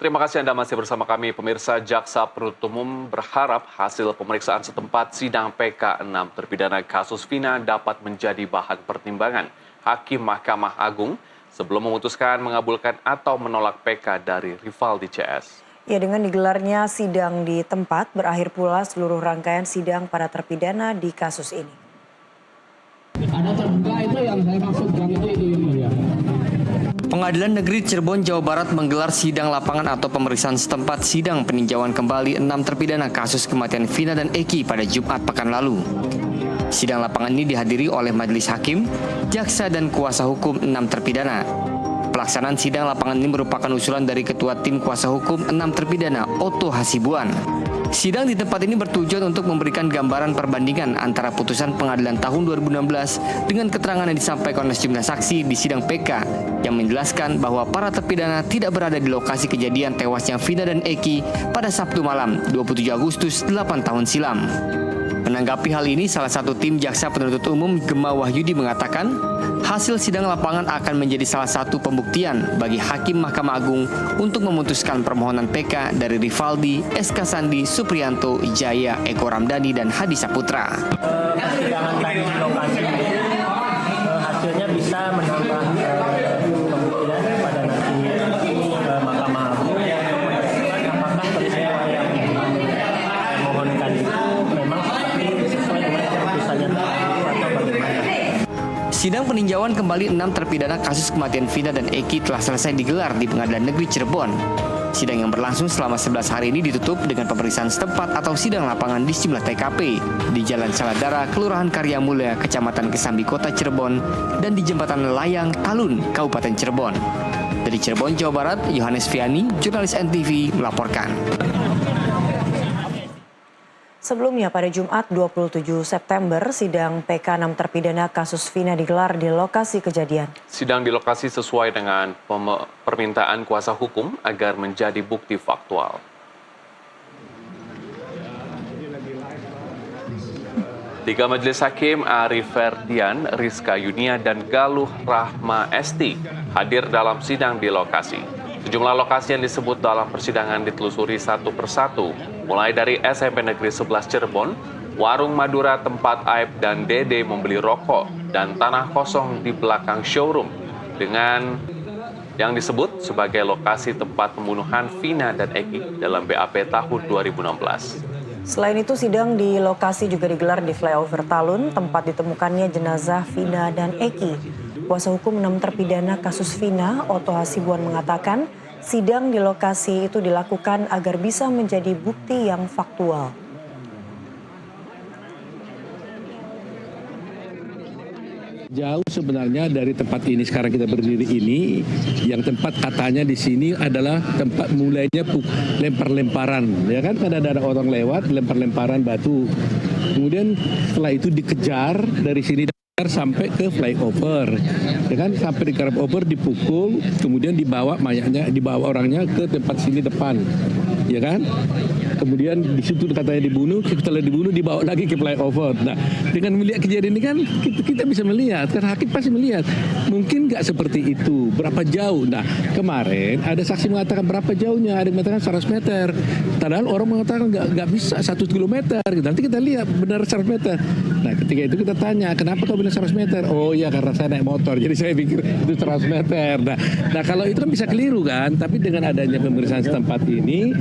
Terima kasih Anda masih bersama kami. Pemirsa, Jaksa Penuntut Umum berharap hasil pemeriksaan setempat sidang PK 6 terpidana kasus Vina dapat menjadi bahan pertimbangan Hakim Mahkamah Agung sebelum memutuskan mengabulkan atau menolak PK dari Rivaldi CS. Ya, dengan digelarnya sidang di tempat, berakhir pula seluruh rangkaian sidang para terpidana di kasus ini. Ada terbuka itu yang saya maksudkan itu ya. Pengadilan Negeri Cirebon, Jawa Barat menggelar sidang lapangan atau pemeriksaan setempat sidang peninjauan kembali 6 terpidana kasus kematian Vina dan Eki pada Jumat pekan lalu. Sidang lapangan ini dihadiri oleh majelis hakim, jaksa dan kuasa hukum 6 terpidana. Pelaksanaan sidang lapangan ini merupakan usulan dari Ketua Tim Kuasa Hukum 6 terpidana, Otto Hasibuan. Sidang di tempat ini bertujuan untuk memberikan gambaran perbandingan antara putusan pengadilan tahun 2016 dengan keterangan yang disampaikan oleh sejumlah saksi di sidang PK yang menjelaskan bahwa para terpidana tidak berada di lokasi kejadian tewasnya Vina dan Eki pada Sabtu malam 27 Agustus 8 tahun silam. Menanggapi hal ini, salah satu tim Jaksa Penuntut Umum Gema Wahyudi mengatakan, hasil sidang lapangan akan menjadi salah satu pembuktian bagi Hakim Mahkamah Agung untuk memutuskan permohonan PK dari Rivaldi, SK Sandi, Supriyanto, Jaya, Eko Ramdhani, dan Hadi Saputra. Persidangan tadi di lokasi hasilnya bisa menambah pembuktian pada nanti Mahkamah Agung apakah peristiwa yang dimohonkan itu memang sesuai dengan keputusannya atau bagaimana. Sidang peninjauan kembali 6 terpidana kasus kematian Vina dan Eki telah selesai digelar di Pengadilan Negeri Cirebon. Sidang yang berlangsung selama 11 hari ini ditutup dengan pemeriksaan setempat atau sidang lapangan di sejumlah TKP di Jalan Saladara, Kelurahan Karya Mulia, Kecamatan Kesambi, Kota Cirebon, dan di Jembatan Layang, Talun, Kabupaten Cirebon. Dari Cirebon, Jawa Barat, Yohanes Viani, jurnalis NTV melaporkan. Sebelumnya pada Jumat 27 September, sidang PK 6 terpidana kasus Vina digelar di lokasi kejadian. Sidang di lokasi sesuai dengan permintaan kuasa hukum agar menjadi bukti faktual. Tiga majelis hakim, Ari Ferdian, Rizka Yunia, dan Galuh Rahma Esti hadir dalam sidang di lokasi. Sejumlah lokasi yang disebut dalam persidangan ditelusuri satu persatu, mulai dari SMP Negeri 11 Cirebon, warung Madura tempat Aib dan Dede membeli rokok, dan tanah kosong di belakang showroom dengan yang disebut sebagai lokasi tempat pembunuhan Vina dan Eki dalam BAP tahun 2016. Selain itu, sidang di lokasi juga digelar di flyover Talun, tempat ditemukannya jenazah Vina dan Eki. Kuasa hukum 6 terpidana kasus Vina, Otto Hasibuan, mengatakan sidang di lokasi itu dilakukan agar bisa menjadi bukti yang faktual. Jauh sebenarnya dari tempat ini sekarang kita berdiri ini, yang tempat katanya di sini adalah tempat mulainya lempar-lemparan, ya kan? Karena ada orang lewat, lempar-lemparan batu. Kemudian setelah itu dikejar dari sini sampai ke flyover, ya kan? Sampai di flyover dipukul, kemudian dibawa mayatnya, dibawa orangnya ke tempat sini depan, ya kan? Kemudian di situ katanya dibunuh, setelah dibunuh dibawa lagi ke flyover. Nah, dengan melihat kejadian ini kan kita bisa melihat, kan hakim pasti melihat, mungkin nggak seperti itu, berapa jauh. Nah, kemarin ada saksi mengatakan berapa jauhnya, ada yang mengatakan 100 meter, padahal orang mengatakan nggak bisa 1 kilometer. Nanti kita lihat benar 100 meter. Nah, ketika itu kita tanya, kenapa kau bilang 100 meter? Oh iya, karena saya naik motor, jadi saya pikir itu 100 meter. Nah kalau itu kan bisa keliru kan, tapi dengan adanya pemeriksaan setempat ini